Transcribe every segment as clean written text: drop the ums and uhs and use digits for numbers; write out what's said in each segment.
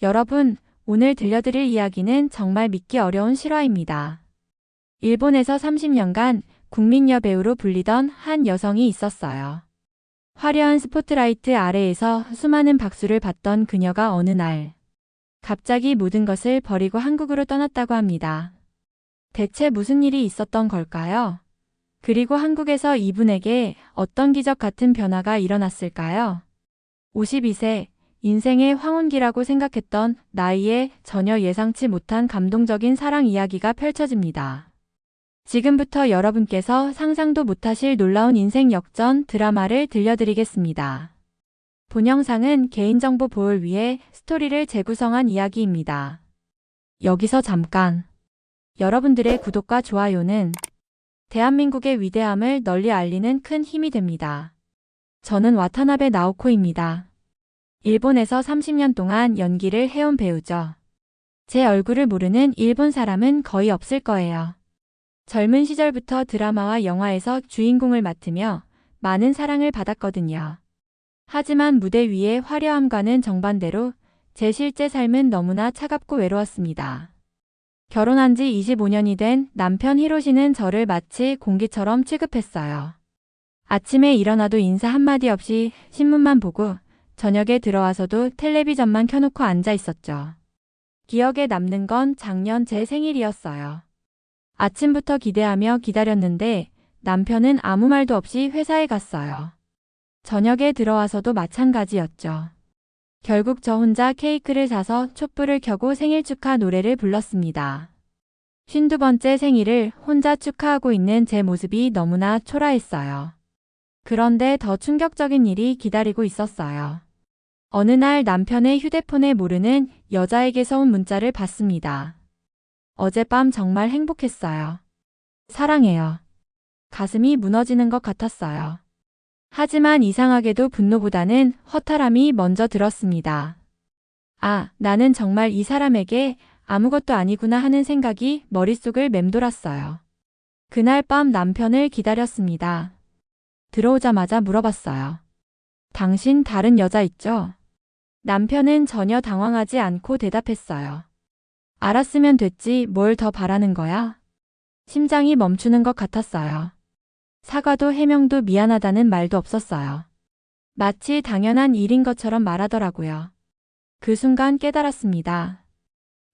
여러분, 오늘 들려드릴 이야기는 정말 믿기 어려운 실화입니다. 일본에서 30년간 국민 여배우로 불리던 한 여성이 있었어요. 화려한 스포트라이트 아래에서 수많은 박수를 받던 그녀가 어느 날 갑자기 모든 것을 버리고 한국으로 떠났다고 합니다. 대체 무슨 일이 있었던 걸까요? 그리고 한국에서 이분에게 어떤 기적 같은 변화가 일어났을까요? 52세, 인생의 황혼기라고 생각했던 나이에 전혀 예상치 못한 감동적인 사랑 이야기가 펼쳐집니다. 지금부터 여러분께서 상상도 못하실 놀라운 인생 역전 드라마를 들려드리겠습니다. 본 영상은 개인정보 보호를 위해 스토리를 재구성한 이야기입니다. 여기서 잠깐! 여러분들의 구독과 좋아요는 대한민국의 위대함을 널리 알리는 큰 힘이 됩니다. 저는 와타나베 나오코입니다. 일본에서 30년 동안 연기를 해온 배우죠. 제 얼굴을 모르는 일본 사람은 거의 없을 거예요. 젊은 시절부터 드라마와 영화에서 주인공을 맡으며 많은 사랑을 받았거든요. 하지만 무대 위의 화려함과는 정반대로 제 실제 삶은 너무나 차갑고 외로웠습니다. 결혼한 지 25년이 된 남편 히로시는 저를 마치 공기처럼 취급했어요. 아침에 일어나도 인사 한마디 없이 신문만 보고 저녁에 들어와서도 텔레비전만 켜놓고 앉아 있었죠. 기억에 남는 건 작년 제 생일이었어요. 아침부터 기대하며 기다렸는데 남편은 아무 말도 없이 회사에 갔어요. 저녁에 들어와서도 마찬가지였죠. 결국 저 혼자 케이크를 사서 촛불을 켜고 생일 축하 노래를 불렀습니다. 52번째 생일을 혼자 축하하고 있는 제 모습이 너무나 초라했어요. 그런데 더 충격적인 일이 기다리고 있었어요. 어느 날 남편의 휴대폰에 모르는 여자에게서 온 문자를 받습니다. 어젯밤 정말 행복했어요. 사랑해요. 가슴이 무너지는 것 같았어요. 하지만 이상하게도 분노보다는 허탈함이 먼저 들었습니다. 아, 나는 정말 이 사람에게 아무것도 아니구나 하는 생각이 머릿속을 맴돌았어요. 그날 밤 남편을 기다렸습니다. 들어오자마자 물어봤어요. 당신 다른 여자 있죠? 남편은 전혀 당황하지 않고 대답했어요. 알았으면 됐지 뭘 더 바라는 거야? 심장이 멈추는 것 같았어요. 사과도 해명도 미안하다는 말도 없었어요. 마치 당연한 일인 것처럼 말하더라고요. 그 순간 깨달았습니다.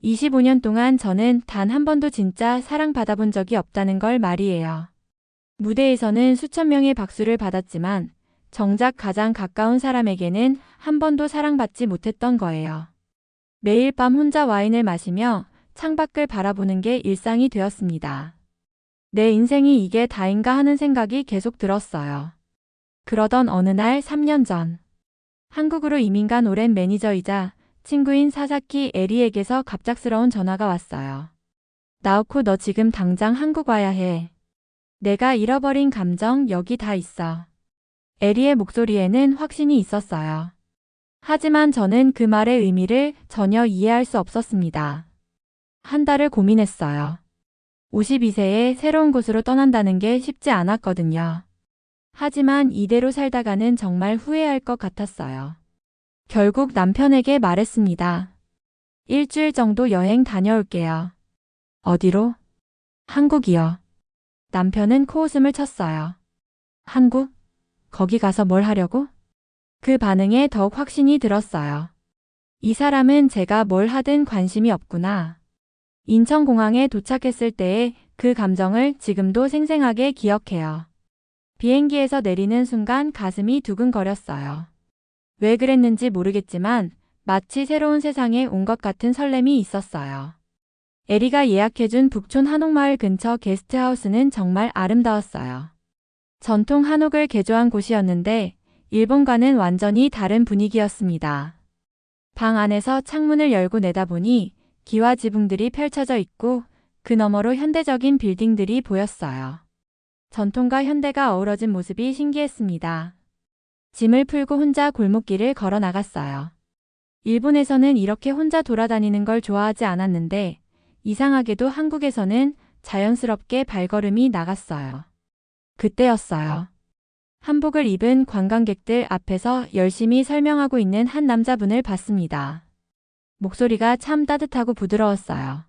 25년 동안 저는 단 한 번도 진짜 사랑받아본 적이 없다는 걸 말이에요. 무대에서는 수천 명의 박수를 받았지만 정작 가장 가까운 사람에게는 한 번도 사랑받지 못했던 거예요. 매일 밤 혼자 와인을 마시며 창밖을 바라보는 게 일상이 되었습니다. 내 인생이 이게 다인가 하는 생각이 계속 들었어요. 그러던 어느 날 3년 전, 한국으로 이민 간 오랜 매니저이자 친구인 사사키 에리에게서 갑작스러운 전화가 왔어요. 나오코 너 지금 당장 한국 와야 해. 내가 잃어버린 감정 여기 다 있어. 에리의 목소리에는 확신이 있었어요. 하지만 저는 그 말의 의미를 전혀 이해할 수 없었습니다. 한 달을 고민했어요. 52세에 새로운 곳으로 떠난다는 게 쉽지 않았거든요. 하지만 이대로 살다가는 정말 후회할 것 같았어요. 결국 남편에게 말했습니다. 일주일 정도 여행 다녀올게요. 어디로? 한국이요. 남편은 코웃음을 쳤어요. 한국? 거기 가서 뭘 하려고? 그 반응에 더욱 확신이 들었어요. 이 사람은 제가 뭘 하든 관심이 없구나. 인천공항에 도착했을 때의 그 감정을 지금도 생생하게 기억해요. 비행기에서 내리는 순간 가슴이 두근거렸어요. 왜 그랬는지 모르겠지만 마치 새로운 세상에 온 것 같은 설렘이 있었어요. 에리가 예약해준 북촌 한옥마을 근처 게스트하우스는 정말 아름다웠어요. 전통 한옥을 개조한 곳이었는데 일본과는 완전히 다른 분위기였습니다. 방 안에서 창문을 열고 내다보니 기와 지붕들이 펼쳐져 있고 그 너머로 현대적인 빌딩들이 보였어요. 전통과 현대가 어우러진 모습이 신기했습니다. 짐을 풀고 혼자 골목길을 걸어 나갔어요. 일본에서는 이렇게 혼자 돌아다니는 걸 좋아하지 않았는데 이상하게도 한국에서는 자연스럽게 발걸음이 나갔어요. 그때였어요. 한복을 입은 관광객들 앞에서 열심히 설명하고 있는 한 남자분을 봤습니다. 목소리가 참 따뜻하고 부드러웠어요.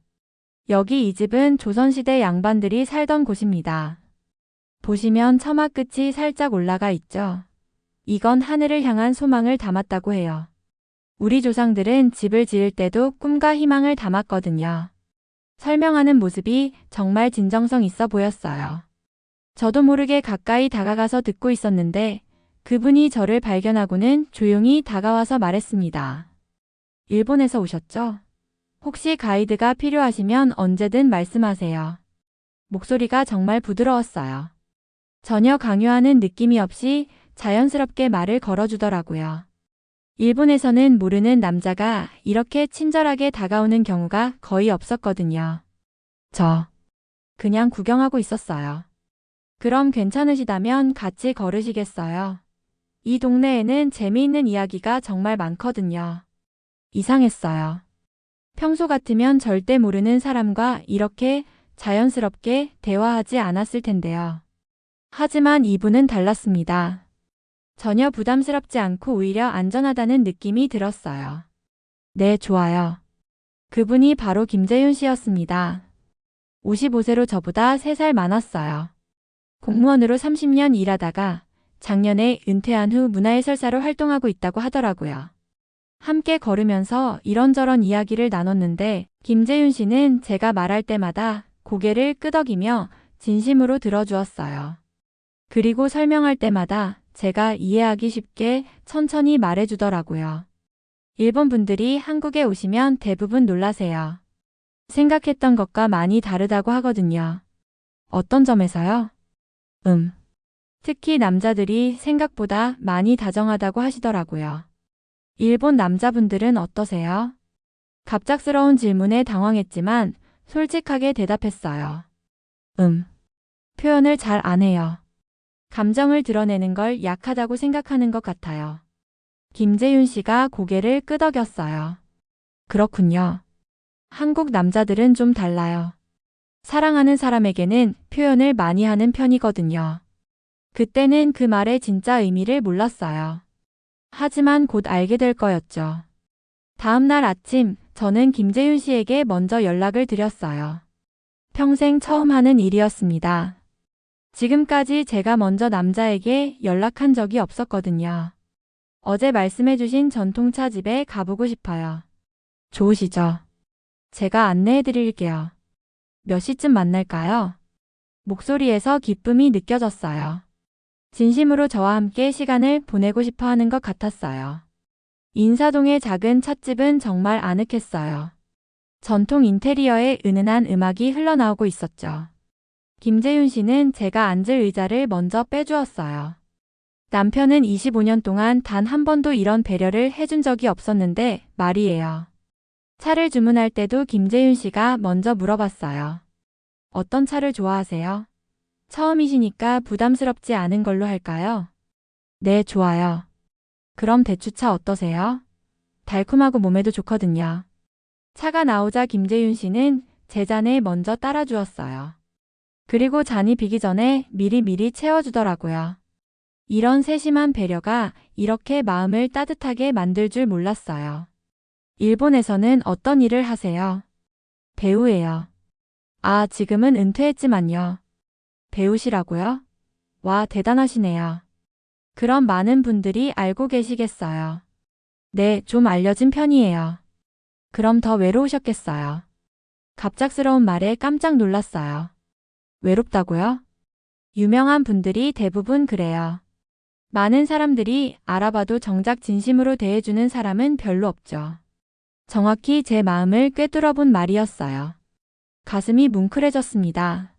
여기 이 집은 조선시대 양반들이 살던 곳입니다. 보시면 처마 끝이 살짝 올라가 있죠. 이건 하늘을 향한 소망을 담았다고 해요. 우리 조상들은 집을 지을 때도 꿈과 희망을 담았거든요. 설명하는 모습이 정말 진정성 있어 보였어요. 저도 모르게 가까이 다가가서 듣고 있었는데 그분이 저를 발견하고는 조용히 다가와서 말했습니다. 일본에서 오셨죠? 혹시 가이드가 필요하시면 언제든 말씀하세요. 목소리가 정말 부드러웠어요. 전혀 강요하는 느낌이 없이 자연스럽게 말을 걸어주더라고요. 일본에서는 모르는 남자가 이렇게 친절하게 다가오는 경우가 거의 없었거든요. 저 그냥 구경하고 있었어요. 그럼 괜찮으시다면 같이 걸으시겠어요? 이 동네에는 재미있는 이야기가 정말 많거든요. 이상했어요. 평소 같으면 절대 모르는 사람과 이렇게 자연스럽게 대화하지 않았을 텐데요. 하지만 이분은 달랐습니다. 전혀 부담스럽지 않고 오히려 안전하다는 느낌이 들었어요. 네, 좋아요. 그분이 바로 김재윤 씨였습니다. 55세로 저보다 3살 많았어요. 공무원으로 30년 일하다가 작년에 은퇴한 후 문화해설사로 활동하고 있다고 하더라고요. 함께 걸으면서 이런저런 이야기를 나눴는데 김재윤 씨는 제가 말할 때마다 고개를 끄덕이며 진심으로 들어주었어요. 그리고 설명할 때마다 제가 이해하기 쉽게 천천히 말해주더라고요. 일본 분들이 한국에 오시면 대부분 놀라세요. 생각했던 것과 많이 다르다고 하거든요. 어떤 점에서요? 특히 남자들이 생각보다 많이 다정하다고 하시더라고요. 일본 남자분들은 어떠세요? 갑작스러운 질문에 당황했지만 솔직하게 대답했어요. 표현을 잘 안 해요. 감정을 드러내는 걸 약하다고 생각하는 것 같아요. 김재윤 씨가 고개를 끄덕였어요. 그렇군요. 한국 남자들은 좀 달라요. 사랑하는 사람에게는 표현을 많이 하는 편이거든요. 그때는 그 말의 진짜 의미를 몰랐어요. 하지만 곧 알게 될 거였죠. 다음 날 아침 저는 김재윤 씨에게 먼저 연락을 드렸어요. 평생 처음 하는 일이었습니다. 지금까지 제가 먼저 남자에게 연락한 적이 없었거든요. 어제 말씀해주신 전통차 집에 가보고 싶어요. 좋으시죠? 제가 안내해 드릴게요. 몇 시쯤 만날까요? 목소리에서 기쁨이 느껴졌어요. 진심으로 저와 함께 시간을 보내고 싶어 하는 것 같았어요. 인사동의 작은 찻집은 정말 아늑했어요. 전통 인테리어에 은은한 음악이 흘러나오고 있었죠. 김재윤 씨는 제가 앉을 의자를 먼저 빼주었어요. 남편은 25년 동안 단 한 번도 이런 배려를 해준 적이 없었는데 말이에요. 차를 주문할 때도 김재윤 씨가 먼저 물어봤어요. 어떤 차를 좋아하세요? 처음이시니까 부담스럽지 않은 걸로 할까요? 네, 좋아요. 그럼 대추차 어떠세요? 달콤하고 몸에도 좋거든요. 차가 나오자 김재윤 씨는 제 잔에 먼저 따라주었어요. 그리고 잔이 비기 전에 미리미리 채워주더라고요. 이런 세심한 배려가 이렇게 마음을 따뜻하게 만들 줄 몰랐어요. 일본에서는 어떤 일을 하세요? 배우예요. 아, 지금은 은퇴했지만요. 배우시라고요? 와, 대단하시네요. 그럼 많은 분들이 알고 계시겠어요. 네, 좀 알려진 편이에요. 그럼 더 외로우셨겠어요. 갑작스러운 말에 깜짝 놀랐어요. 외롭다고요? 유명한 분들이 대부분 그래요. 많은 사람들이 알아봐도 정작 진심으로 대해주는 사람은 별로 없죠. 정확히 제 마음을 꿰뚫어 본 말이었어요. 가슴이 뭉클해졌습니다.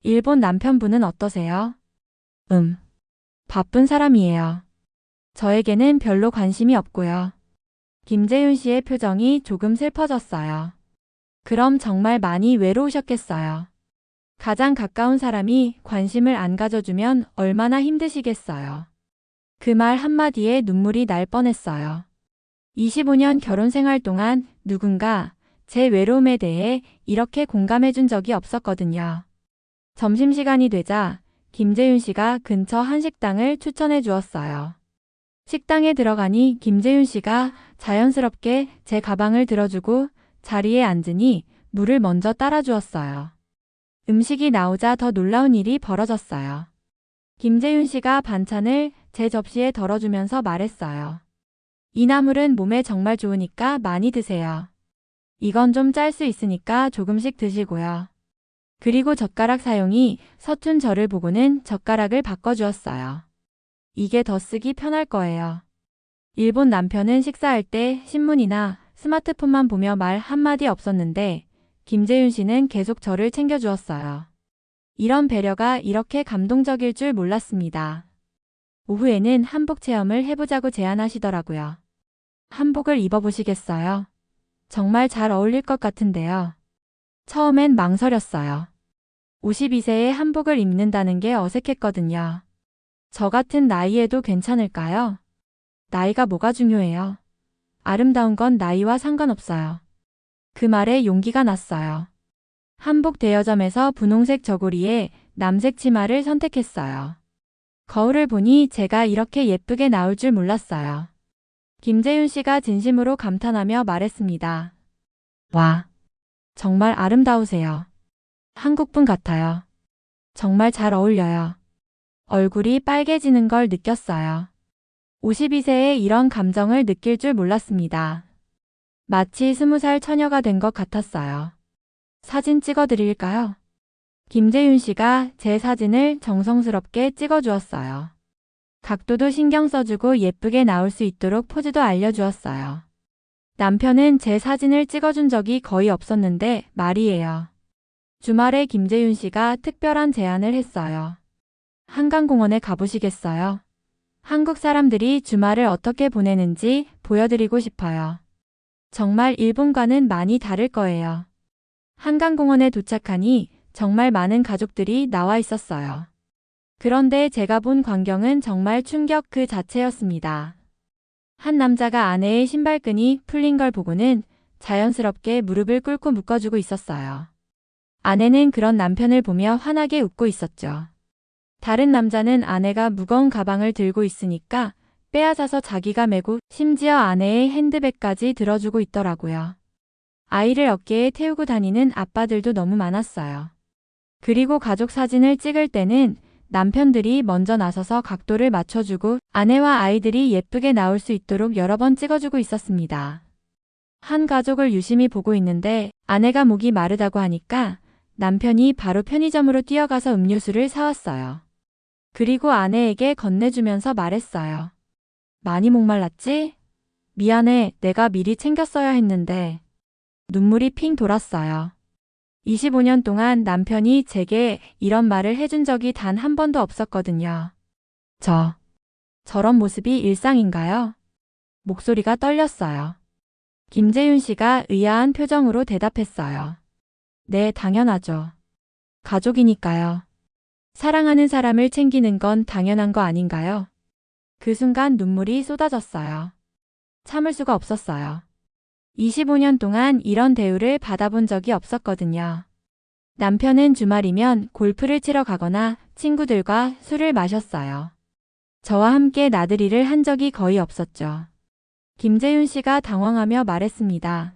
일본 남편분은 어떠세요? 바쁜 사람이에요. 저에게는 별로 관심이 없고요. 김재윤 씨의 표정이 조금 슬퍼졌어요. 그럼 정말 많이 외로우셨겠어요. 가장 가까운 사람이 관심을 안 가져주면 얼마나 힘드시겠어요. 그 말 한마디에 눈물이 날 뻔했어요. 25년 결혼 생활 동안 누군가 제 외로움에 대해 이렇게 공감해준 적이 없었거든요. 점심시간이 되자 김재윤 씨가 근처 한식당을 추천해 주었어요. 식당에 들어가니 김재윤 씨가 자연스럽게 제 가방을 들어주고 자리에 앉으니 물을 먼저 따라주었어요. 음식이 나오자 더 놀라운 일이 벌어졌어요. 김재윤 씨가 반찬을 제 접시에 덜어주면서 말했어요. 이 나물은 몸에 정말 좋으니까 많이 드세요. 이건 좀 짤 수 있으니까 조금씩 드시고요. 그리고 젓가락 사용이 서툰 저를 보고는 젓가락을 바꿔주었어요. 이게 더 쓰기 편할 거예요. 일본 남편은 식사할 때 신문이나 스마트폰만 보며 말 한마디 없었는데 김재윤 씨는 계속 저를 챙겨주었어요. 이런 배려가 이렇게 감동적일 줄 몰랐습니다. 오후에는 한복 체험을 해보자고 제안하시더라고요. 한복을 입어보시겠어요? 정말 잘 어울릴 것 같은데요. 처음엔 망설였어요. 52세에 한복을 입는다는 게 어색했거든요. 저 같은 나이에도 괜찮을까요? 나이가 뭐가 중요해요? 아름다운 건 나이와 상관없어요. 그 말에 용기가 났어요. 한복 대여점에서 분홍색 저고리에 남색 치마를 선택했어요. 거울을 보니 제가 이렇게 예쁘게 나올 줄 몰랐어요. 김재윤 씨가 진심으로 감탄하며 말했습니다. 와, 정말 아름다우세요. 한국분 같아요. 정말 잘 어울려요. 얼굴이 빨개지는 걸 느꼈어요. 52세에 이런 감정을 느낄 줄 몰랐습니다. 마치 20살 처녀가 된 것 같았어요. 사진 찍어드릴까요? 김재윤 씨가 제 사진을 정성스럽게 찍어주었어요. 각도도 신경 써주고 예쁘게 나올 수 있도록 포즈도 알려주었어요. 남편은 제 사진을 찍어준 적이 거의 없었는데 말이에요. 주말에 김재윤 씨가 특별한 제안을 했어요. 한강공원에 가보시겠어요? 한국 사람들이 주말을 어떻게 보내는지 보여드리고 싶어요. 정말 일본과는 많이 다를 거예요. 한강공원에 도착하니 정말 많은 가족들이 나와 있었어요. 그런데 제가 본 광경은 정말 충격 그 자체였습니다. 한 남자가 아내의 신발끈이 풀린 걸 보고는 자연스럽게 무릎을 꿇고 묶어주고 있었어요. 아내는 그런 남편을 보며 환하게 웃고 있었죠. 다른 남자는 아내가 무거운 가방을 들고 있으니까 빼앗아서 자기가 메고 심지어 아내의 핸드백까지 들어주고 있더라고요. 아이를 어깨에 태우고 다니는 아빠들도 너무 많았어요. 그리고 가족 사진을 찍을 때는 남편들이 먼저 나서서 각도를 맞춰주고 아내와 아이들이 예쁘게 나올 수 있도록 여러 번 찍어주고 있었습니다. 한 가족을 유심히 보고 있는데 아내가 목이 마르다고 하니까 남편이 바로 편의점으로 뛰어가서 음료수를 사왔어요. 그리고 아내에게 건네주면서 말했어요. 많이 목말랐지? 미안해, 내가 미리 챙겼어야 했는데. 눈물이 핑 돌았어요. 25년 동안 남편이 제게 이런 말을 해준 적이 단 한 번도 없었거든요. 저런 모습이 일상인가요? 목소리가 떨렸어요. 김재윤 씨가 의아한 표정으로 대답했어요. 네, 당연하죠. 가족이니까요. 사랑하는 사람을 챙기는 건 당연한 거 아닌가요? 그 순간 눈물이 쏟아졌어요. 참을 수가 없었어요. 25년 동안 이런 대우를 받아본 적이 없었거든요. 남편은 주말이면 골프를 치러 가거나 친구들과 술을 마셨어요. 저와 함께 나들이를 한 적이 거의 없었죠. 김재윤 씨가 당황하며 말했습니다.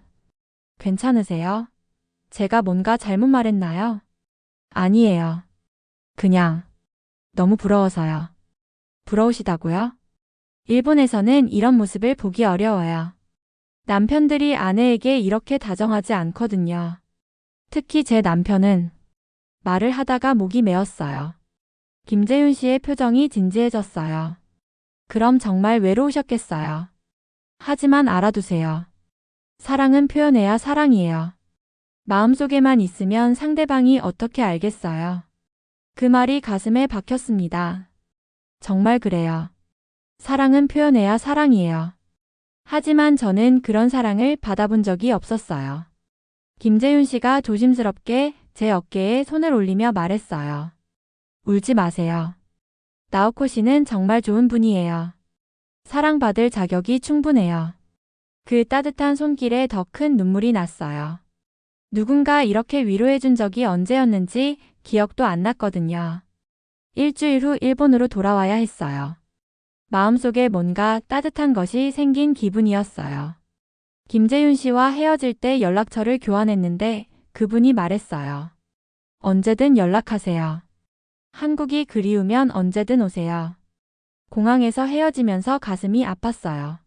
괜찮으세요? 제가 뭔가 잘못 말했나요? 아니에요. 그냥 너무 부러워서요. 부러우시다고요? 일본에서는 이런 모습을 보기 어려워요. 남편들이 아내에게 이렇게 다정하지 않거든요. 특히 제 남편은 말을 하다가 목이 메었어요. 김재윤 씨의 표정이 진지해졌어요. 그럼 정말 외로우셨겠어요. 하지만 알아두세요. 사랑은 표현해야 사랑이에요. 마음속에만 있으면 상대방이 어떻게 알겠어요. 그 말이 가슴에 박혔습니다. 정말 그래요. 사랑은 표현해야 사랑이에요. 하지만 저는 그런 사랑을 받아본 적이 없었어요. 김재윤 씨가 조심스럽게 제 어깨에 손을 올리며 말했어요. 울지 마세요. 나오코 씨는 정말 좋은 분이에요. 사랑받을 자격이 충분해요. 그 따뜻한 손길에 더 큰 눈물이 났어요. 누군가 이렇게 위로해준 적이 언제였는지 기억도 안 났거든요. 일주일 후 일본으로 돌아와야 했어요. 마음속에 뭔가 따뜻한 것이 생긴 기분이었어요. 김재윤 씨와 헤어질 때 연락처를 교환했는데 그분이 말했어요. 언제든 연락하세요. 한국이 그리우면 언제든 오세요. 공항에서 헤어지면서 가슴이 아팠어요.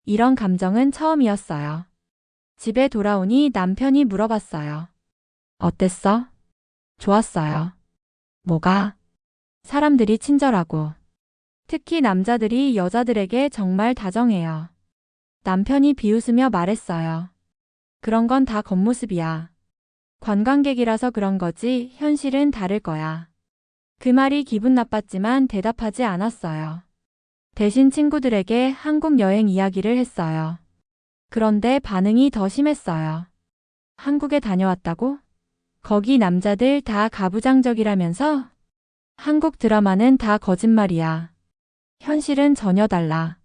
이런 감정은 처음이었어요. 집에 돌아오니 남편이 물어봤어요. 어땠어? 좋았어요. 뭐가? 사람들이 친절하고, 특히 남자들이 여자들에게 정말 다정해요. 남편이 비웃으며 말했어요. 그런 건 다 겉모습이야. 관광객이라서 그런 거지 현실은 다를 거야. 그 말이 기분 나빴지만 대답하지 않았어요. 대신 친구들에게 한국 여행 이야기를 했어요. 그런데 반응이 더 심했어요. 한국에 다녀왔다고? 거기 남자들 다 가부장적이라면서? 한국 드라마는 다 거짓말이야. 현실은 전혀 달라.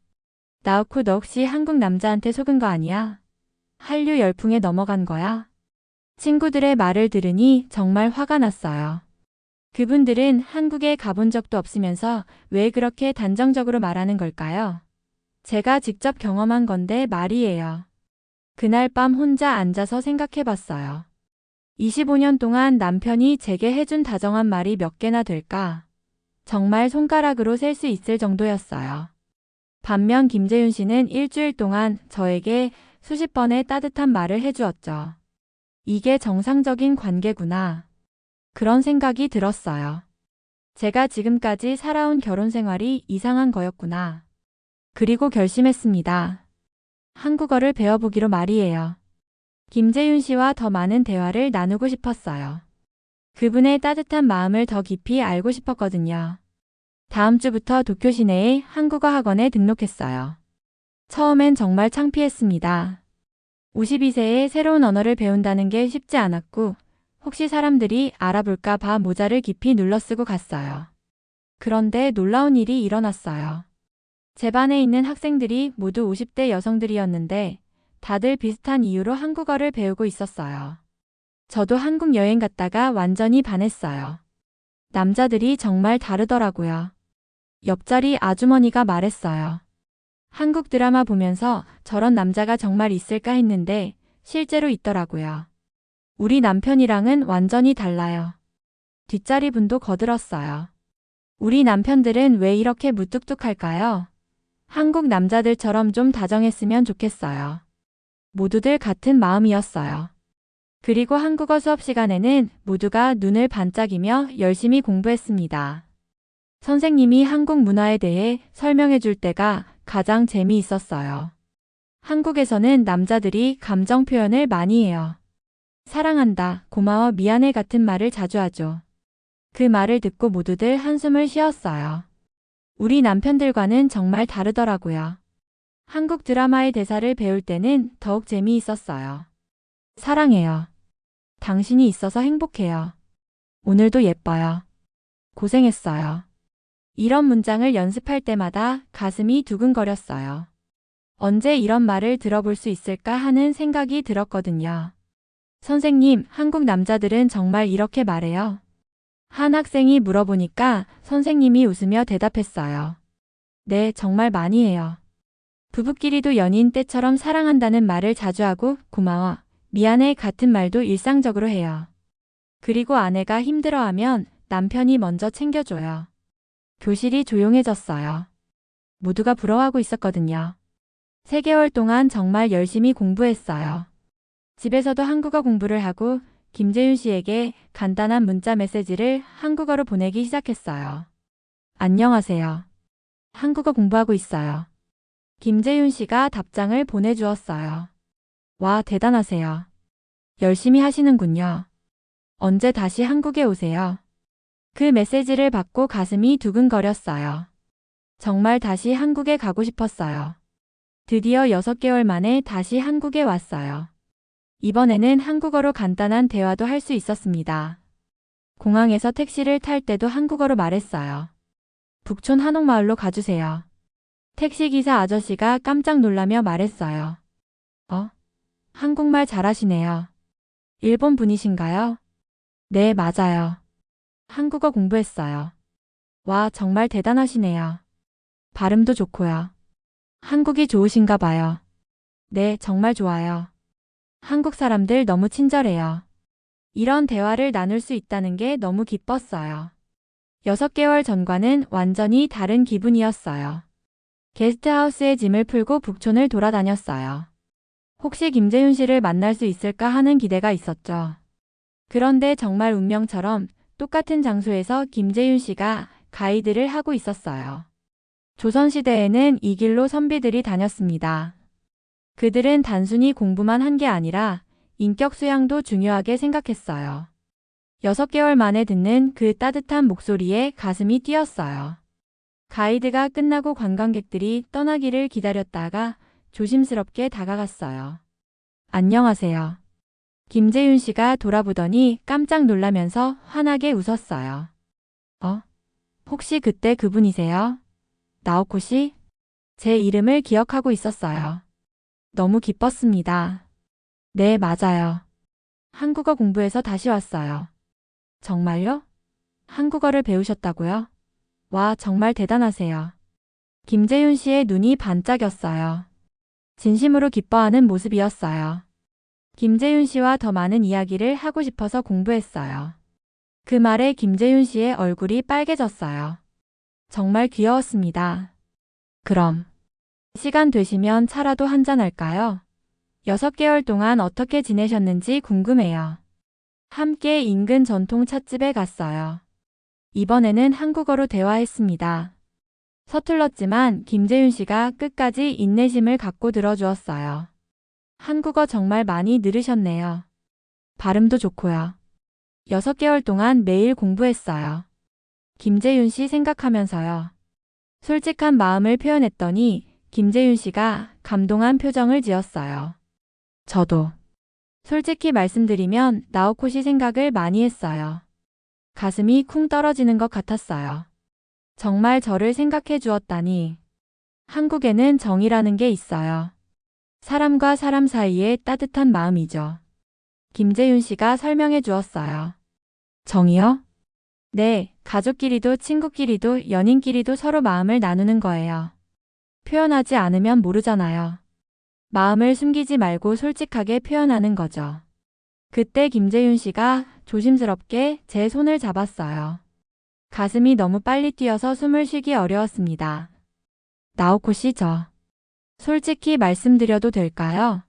나우쿠 너 혹시 한국 남자한테 속은 거 아니야? 한류 열풍에 넘어간 거야? 친구들의 말을 들으니 정말 화가 났어요. 그분들은 한국에 가본 적도 없으면서 왜 그렇게 단정적으로 말하는 걸까요? 제가 직접 경험한 건데 말이에요. 그날 밤 혼자 앉아서 생각해 봤어요. 25년 동안 남편이 제게 해준 다정한 말이 몇 개나 될까? 정말 손가락으로 셀 수 있을 정도였어요. 반면 김재윤 씨는 일주일 동안 저에게 수십 번의 따뜻한 말을 해주었죠. 이게 정상적인 관계구나. 그런 생각이 들었어요. 제가 지금까지 살아온 결혼 생활이 이상한 거였구나. 그리고 결심했습니다. 한국어를 배워보기로 말이에요. 김재윤 씨와 더 많은 대화를 나누고 싶었어요. 그분의 따뜻한 마음을 더 깊이 알고 싶었거든요. 다음 주부터 도쿄 시내의 한국어 학원에 등록했어요. 처음엔 정말 창피했습니다. 52세에 새로운 언어를 배운다는 게 쉽지 않았고 혹시 사람들이 알아볼까 봐 모자를 깊이 눌러쓰고 갔어요. 그런데 놀라운 일이 일어났어요. 제 반에 있는 학생들이 모두 50대 여성들이었는데 다들 비슷한 이유로 한국어를 배우고 있었어요. 저도 한국 여행 갔다가 완전히 반했어요. 남자들이 정말 다르더라고요. 옆자리 아주머니가 말했어요. 한국 드라마 보면서 저런 남자가 정말 있을까 했는데 실제로 있더라고요. 우리 남편이랑은 완전히 달라요. 뒷자리 분도 거들었어요. 우리 남편들은 왜 이렇게 무뚝뚝할까요? 한국 남자들처럼 좀 다정했으면 좋겠어요. 모두들 같은 마음이었어요. 그리고 한국어 수업 시간에는 모두가 눈을 반짝이며 열심히 공부했습니다. 선생님이 한국 문화에 대해 설명해 줄 때가 가장 재미있었어요. 한국에서는 남자들이 감정 표현을 많이 해요. 사랑한다, 고마워, 미안해 같은 말을 자주 하죠. 그 말을 듣고 모두들 한숨을 쉬었어요. 우리 남편들과는 정말 다르더라고요. 한국 드라마의 대사를 배울 때는 더욱 재미있었어요. 사랑해요. 당신이 있어서 행복해요. 오늘도 예뻐요. 고생했어요. 이런 문장을 연습할 때마다 가슴이 두근거렸어요. 언제 이런 말을 들어볼 수 있을까 하는 생각이 들었거든요. 선생님, 한국 남자들은 정말 이렇게 말해요? 한 학생이 물어보니까 선생님이 웃으며 대답했어요. 네, 정말 많이 해요. 부부끼리도 연인 때처럼 사랑한다는 말을 자주 하고 고마워, 미안해 같은 말도 일상적으로 해요. 그리고 아내가 힘들어하면 남편이 먼저 챙겨줘요. 교실이 조용해졌어요. 모두가 부러워하고 있었거든요. 3개월 동안 정말 열심히 공부했어요. 집에서도 한국어 공부를 하고 김재윤 씨에게 간단한 문자 메시지를 한국어로 보내기 시작했어요. 안녕하세요. 한국어 공부하고 있어요. 김재윤 씨가 답장을 보내주었어요. 와, 대단하세요. 열심히 하시는군요. 언제 다시 한국에 오세요? 그 메시지를 받고 가슴이 두근거렸어요. 정말 다시 한국에 가고 싶었어요. 드디어 6개월 만에 다시 한국에 왔어요. 이번에는 한국어로 간단한 대화도 할 수 있었습니다. 공항에서 택시를 탈 때도 한국어로 말했어요. 북촌 한옥마을로 가주세요. 택시기사 아저씨가 깜짝 놀라며 말했어요. 한국말 잘하시네요. 일본 분이신가요? 네, 맞아요. 한국어 공부했어요. 와, 정말 대단하시네요. 발음도 좋고요. 한국이 좋으신가 봐요. 네, 정말 좋아요. 한국 사람들 너무 친절해요. 이런 대화를 나눌 수 있다는 게 너무 기뻤어요. 6개월 전과는 완전히 다른 기분이었어요. 게스트하우스에 짐을 풀고 북촌을 돌아다녔어요. 혹시 김재윤 씨를 만날 수 있을까 하는 기대가 있었죠. 그런데 정말 운명처럼 똑같은 장소에서 김재윤 씨가 가이드를 하고 있었어요. 조선시대에는 이 길로 선비들이 다녔습니다. 그들은 단순히 공부만 한 게 아니라 인격 수양도 중요하게 생각했어요. 6개월 만에 듣는 그 따뜻한 목소리에 가슴이 뛰었어요. 가이드가 끝나고 관광객들이 떠나기를 기다렸다가 조심스럽게 다가갔어요. 안녕하세요. 김재윤 씨가 돌아보더니 깜짝 놀라면서 환하게 웃었어요. 혹시 그때 그분이세요? 나오코 씨? 제 이름을 기억하고 있었어요. 너무 기뻤습니다. 네, 맞아요. 한국어 공부해서 다시 왔어요. 정말요? 한국어를 배우셨다고요? 와, 정말 대단하세요. 김재윤 씨의 눈이 반짝였어요. 진심으로 기뻐하는 모습이었어요. 김재윤 씨와 더 많은 이야기를 하고 싶어서 공부했어요. 그 말에 김재윤 씨의 얼굴이 빨개졌어요. 정말 귀여웠습니다. 그럼 시간 되시면 차라도 한잔 할까요? 6개월 동안 어떻게 지내셨는지 궁금해요. 함께 인근 전통 찻집에 갔어요. 이번에는 한국어로 대화했습니다. 서툴렀지만 김재윤 씨가 끝까지 인내심을 갖고 들어주었어요. 한국어 정말 많이 늘으셨네요. 발음도 좋고요. 6개월 동안 매일 공부했어요. 김재윤 씨 생각하면서요. 솔직한 마음을 표현했더니 김재윤 씨가 감동한 표정을 지었어요. 저도. 솔직히 말씀드리면 나오코 씨 생각을 많이 했어요. 가슴이 쿵 떨어지는 것 같았어요. 정말 저를 생각해 주었다니. 한국에는 정이라는 게 있어요. 사람과 사람 사이의 따뜻한 마음이죠. 김재윤 씨가 설명해 주었어요. 정이요? 네, 가족끼리도 친구끼리도 연인끼리도 서로 마음을 나누는 거예요. 표현하지 않으면 모르잖아요. 마음을 숨기지 말고 솔직하게 표현하는 거죠. 그때 김재윤 씨가 조심스럽게 제 손을 잡았어요. 가슴이 너무 빨리 뛰어서 숨을 쉬기 어려웠습니다. 나오코 씨 솔직히 말씀드려도 될까요?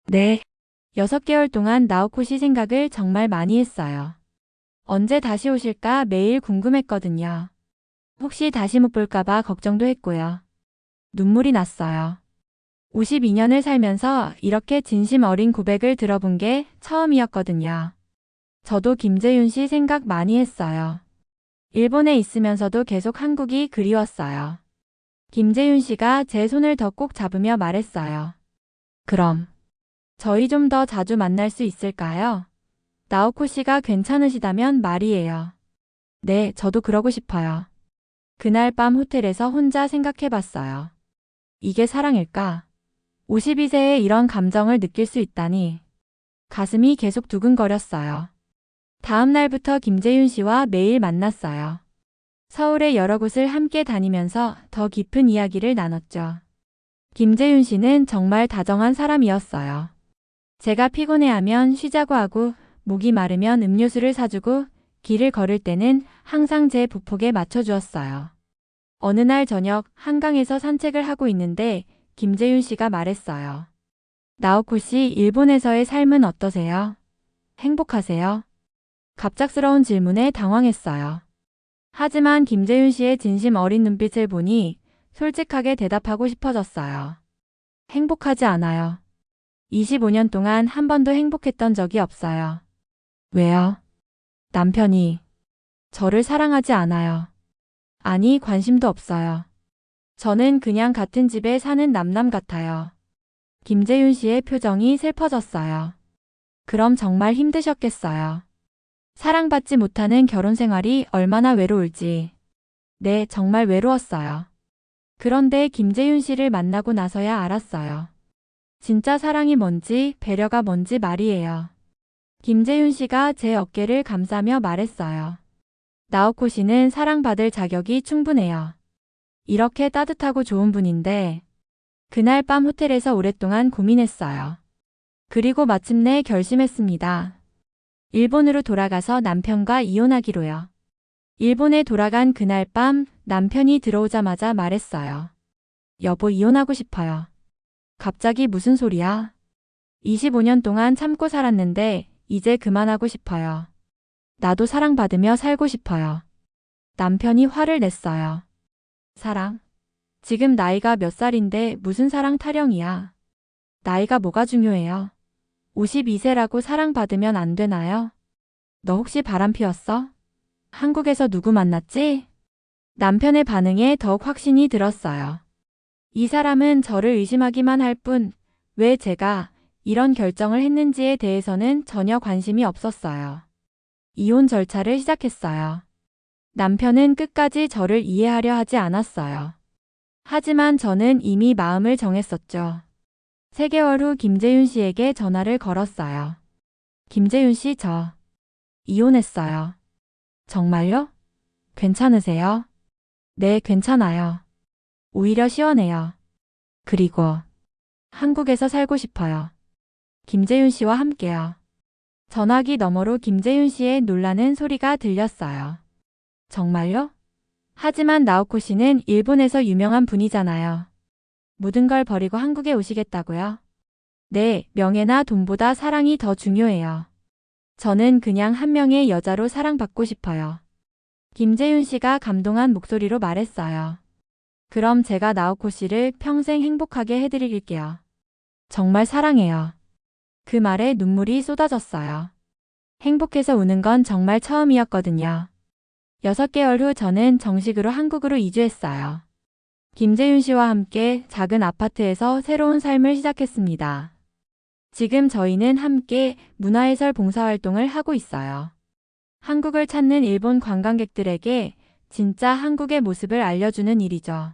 네. 6개월 동안 나오코 씨 생각을 정말 많이 했어요. 언제 다시 오실까 매일 궁금했거든요. 혹시 다시 못 볼까봐 걱정도 했고요. 눈물이 났어요. 52년을 살면서 이렇게 진심 어린 고백을 들어본 게 처음이었거든요. 저도 김재윤 씨 생각 많이 했어요. 일본에 있으면서도 계속 한국이 그리웠어요. 김재윤 씨가 제 손을 더 꼭 잡으며 말했어요. 그럼 저희 좀 더 자주 만날 수 있을까요? 나오코 씨가 괜찮으시다면 말이에요. 네, 저도 그러고 싶어요. 그날 밤 호텔에서 혼자 생각해봤어요. 이게 사랑일까? 52세에 이런 감정을 느낄 수 있다니. 가슴이 계속 두근거렸어요. 다음 날부터 김재윤 씨와 매일 만났어요. 서울의 여러 곳을 함께 다니면서 더 깊은 이야기를 나눴죠. 김재윤 씨는 정말 다정한 사람이었어요. 제가 피곤해하면 쉬자고 하고 목이 마르면 음료수를 사주고 길을 걸을 때는 항상 제 부폭에 맞춰주었어요. 어느 날 저녁 한강에서 산책을 하고 있는데 김재윤 씨가 말했어요. 나오코 씨, 일본에서의 삶은 어떠세요? 행복하세요? 갑작스러운 질문에 당황했어요. 하지만 김재윤 씨의 진심 어린 눈빛을 보니 솔직하게 대답하고 싶어졌어요. 행복하지 않아요. 25년 동안 한 번도 행복했던 적이 없어요. 왜요? 남편이 저를 사랑하지 않아요. 아니, 관심도 없어요. 저는 그냥 같은 집에 사는 남남 같아요. 김재윤 씨의 표정이 슬퍼졌어요. 그럼 정말 힘드셨겠어요. 사랑받지 못하는 결혼 생활이 얼마나 외로울지. 네, 정말 외로웠어요. 그런데 김재윤 씨를 만나고 나서야 알았어요. 진짜 사랑이 뭔지, 배려가 뭔지 말이에요. 김재윤 씨가 제 어깨를 감싸며 말했어요. 나오코 씨는 사랑받을 자격이 충분해요. 이렇게 따뜻하고 좋은 분인데 그날 밤 호텔에서 오랫동안 고민했어요. 그리고 마침내 결심했습니다. 일본으로 돌아가서 남편과 이혼하기로요. 일본에 돌아간 그날 밤 남편이 들어오자마자 말했어요. 여보, 이혼하고 싶어요. 갑자기 무슨 소리야? 25년 동안 참고 살았는데 이제 그만하고 싶어요. 나도 사랑받으며 살고 싶어요. 남편이 화를 냈어요. 사랑? 지금 나이가 몇 살인데 무슨 사랑 타령이야. 나이가 뭐가 중요해요? 52세라고 사랑받으면 안 되나요? 너 혹시 바람 피웠어? 한국에서 누구 만났지? 남편의 반응에 더욱 확신이 들었어요. 이 사람은 저를 의심하기만 할 뿐, 왜 제가 이런 결정을 했는지에 대해서는 전혀 관심이 없었어요. 이혼 절차를 시작했어요. 남편은 끝까지 저를 이해하려 하지 않았어요. 하지만 저는 이미 마음을 정했었죠. 3개월 후 김재윤 씨에게 전화를 걸었어요. 김재윤 씨, 저 이혼했어요. 정말요? 괜찮으세요? 네, 괜찮아요. 오히려 시원해요. 그리고 한국에서 살고 싶어요. 김재윤 씨와 함께요. 전화기 너머로 김재윤 씨의 놀라는 소리가 들렸어요. 정말요? 하지만 나오코 씨는 일본에서 유명한 분이잖아요. 모든 걸 버리고 한국에 오시겠다고요? 네, 명예나 돈보다 사랑이 더 중요해요. 저는 그냥 한 명의 여자로 사랑받고 싶어요. 김재윤 씨가 감동한 목소리로 말했어요. 그럼 제가 나오코 씨를 평생 행복하게 해드릴게요. 정말 사랑해요. 그 말에 눈물이 쏟아졌어요. 행복해서 우는 건 정말 처음이었거든요. 6개월 후 저는 정식으로 한국으로 이주했어요. 김재윤 씨와 함께 작은 아파트에서 새로운 삶을 시작했습니다. 지금 저희는 함께 문화해설 봉사활동을 하고 있어요. 한국을 찾는 일본 관광객들에게 진짜 한국의 모습을 알려주는 일이죠.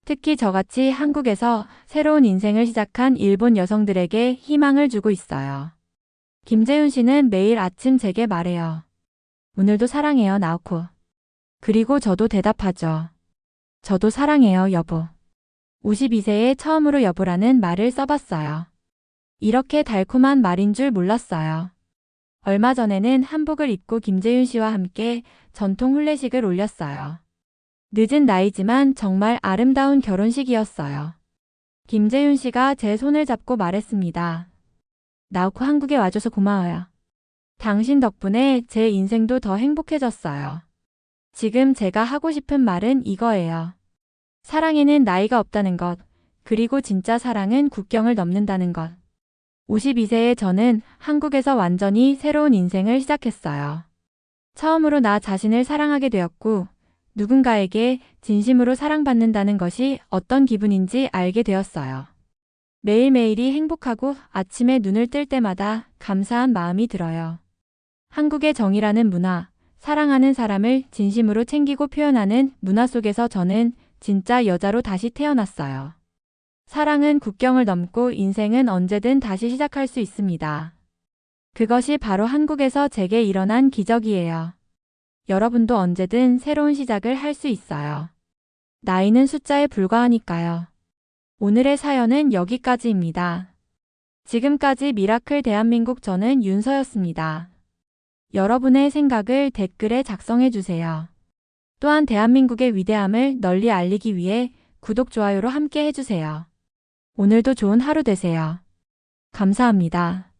특히 저같이 한국에서 새로운 인생을 시작한 일본 여성들에게 희망을 주고 있어요. 김재윤 씨는 매일 아침 제게 말해요. 오늘도 사랑해요, 나오코. 그리고 저도 대답하죠. 저도 사랑해요, 여보. 52세에 처음으로 여보라는 말을 써봤어요. 이렇게 달콤한 말인 줄 몰랐어요. 얼마 전에는 한복을 입고 김재윤 씨와 함께 전통 혼례식을 올렸어요. 늦은 나이지만 정말 아름다운 결혼식이었어요. 김재윤 씨가 제 손을 잡고 말했습니다. 나오코, 한국에 와줘서 고마워요. 당신 덕분에 제 인생도 더 행복해졌어요. 지금 제가 하고 싶은 말은 이거예요. 사랑에는 나이가 없다는 것, 그리고 진짜 사랑은 국경을 넘는다는 것. 52세의 저는 한국에서 완전히 새로운 인생을 시작했어요. 처음으로 나 자신을 사랑하게 되었고, 누군가에게 진심으로 사랑받는다는 것이 어떤 기분인지 알게 되었어요. 매일매일이 행복하고 아침에 눈을 뜰 때마다 감사한 마음이 들어요. 한국의 정이라는 문화, 사랑하는 사람을 진심으로 챙기고 표현하는 문화 속에서 저는 진짜 여자로 다시 태어났어요. 사랑은 국경을 넘고 인생은 언제든 다시 시작할 수 있습니다. 그것이 바로 한국에서 제게 일어난 기적이에요. 여러분도 언제든 새로운 시작을 할 수 있어요. 나이는 숫자에 불과하니까요. 오늘의 사연은 여기까지입니다. 지금까지 미라클 대한민국, 저는 윤서였습니다. 여러분의 생각을 댓글에 작성해 주세요. 또한 대한민국의 위대함을 널리 알리기 위해 구독, 좋아요로 함께 해주세요. 오늘도 좋은 하루 되세요. 감사합니다.